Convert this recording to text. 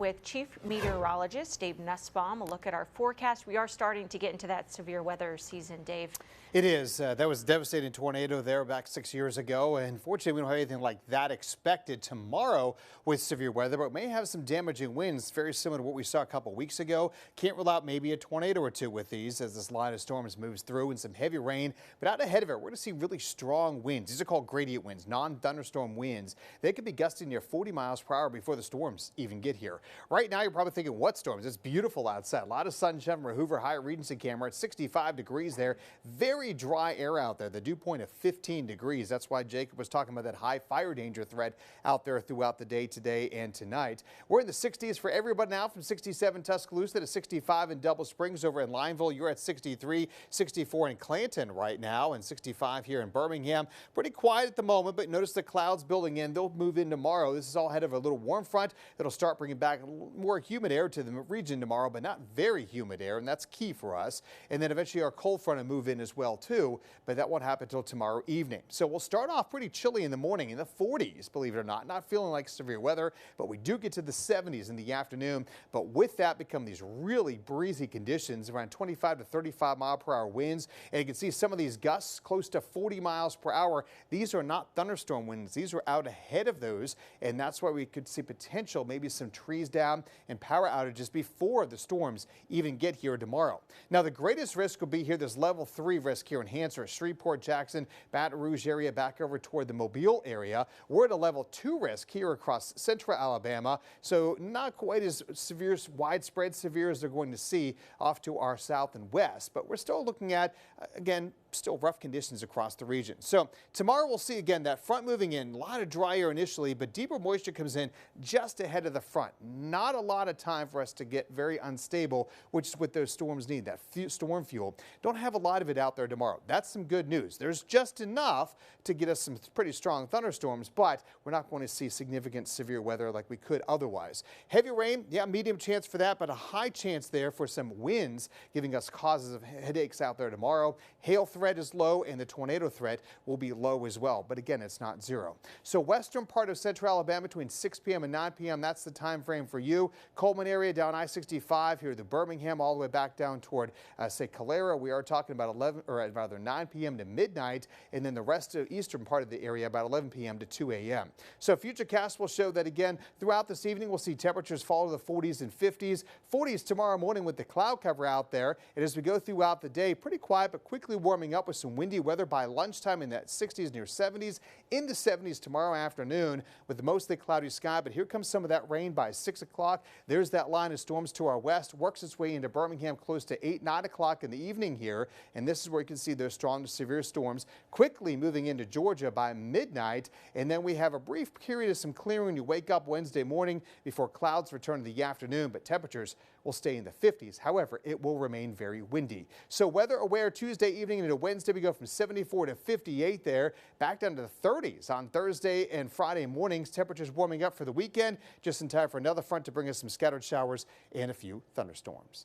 With Chief Meteorologist Dave Nussbaum, a look at our forecast. We are starting to get into that severe weather season, Dave. It is. That was a devastating tornado there back 6 years ago. And fortunately, we don't have anything like that expected tomorrow with severe weather, but may have some damaging winds, very similar to what we saw a couple weeks ago. Can't rule out maybe a tornado or two with these as this line of storms moves through, and some heavy rain. But out ahead of it, we're going to see really strong winds. These are called gradient winds, non-thunderstorm winds. They could be gusting near 40 miles per hour before the storms even get here. Right now, you're probably thinking, what storms? It's beautiful outside. A lot of sunshine from our Hoover High Regency camera at 65 degrees there. Very dry air out there. The dew point of 15 degrees. That's why Jacob was talking about that high fire danger threat out there throughout the day today and tonight. We're in the 60s for everybody now, from 67 Tuscaloosa to 65 in Double Springs. Over in Lineville, you're at 63, 64 in Clanton right now, and 65 here in Birmingham. Pretty quiet at the moment, but notice the clouds building in. They'll move in tomorrow. This is all ahead of a little warm front that'll start bringing back more humid air to the region tomorrow, but not very humid air, and that's key for us. And then eventually our cold front will move in as well too, but that won't happen until tomorrow evening. So we'll start off pretty chilly in the morning, in the 40s, believe it or not. Not feeling like severe weather, but we do get to the 70s in the afternoon. But with that become these really breezy conditions, around 25 to 35 mile per hour winds. And you can see some of these gusts close to 40 miles per hour. These are not thunderstorm winds. These are out ahead of those, and that's why we could see potential, maybe some trees down and power outages before the storms even get here tomorrow. Now, the greatest risk will be here. There's level 3 risk here in Hanser, Shreveport, Jackson, Baton Rouge area, back over toward the Mobile area. We're at a level 2 risk here across central Alabama, so not quite as severe, widespread severe as they're going to see off to our south and west, but we're still looking at, again, still rough conditions across the region. So tomorrow we'll see again that front moving in, a lot of dry air initially, but deeper moisture comes in just ahead of the front. Not a lot of time for us to get very unstable, which is what those storms need, that storm fuel. Don't have a lot of it out there tomorrow. That's some good news. There's just enough to get us some pretty strong thunderstorms, but we're not going to see significant severe weather like we could otherwise. Heavy rain, yeah, medium chance for that, but a high chance there for some winds, giving us causes of headaches out there tomorrow. Hail threat is low, and the tornado threat will be low as well, but again, it's not zero. So western part of central Alabama between 6 p.m. and 9 p.m., that's the time frame for you. Coleman area down I-65 here to Birmingham, all the way back down toward, say, Calera. We are talking about 9 p.m. to midnight, and then the rest of eastern part of the area about 11 p.m. to 2 a.m. So futurecast will show that again throughout this evening we'll see temperatures fall to the 40s and 50s. 40s tomorrow morning with the cloud cover out there, and as we go throughout the day, pretty quiet but quickly warming up with some windy weather by lunchtime in that 60s near 70s, into 70s tomorrow afternoon with the mostly cloudy sky. But here comes some of that rain by 6 o'clock. There's that line of storms to our west, works its way into Birmingham close to 8, 9 o'clock in the evening here, and this is where you can see those strong to severe storms quickly moving into Georgia by midnight. And then we have a brief period of some clearing. You wake up Wednesday morning before clouds return in the afternoon, but temperatures will stay in the 50s. However, it will remain very windy. So weather aware Tuesday evening into Wednesday, we go from 74 to 58 there, back down to the 30s on Thursday and Friday mornings. Temperatures warming up for the weekend, just in time for another front to bring us some scattered showers and a few thunderstorms.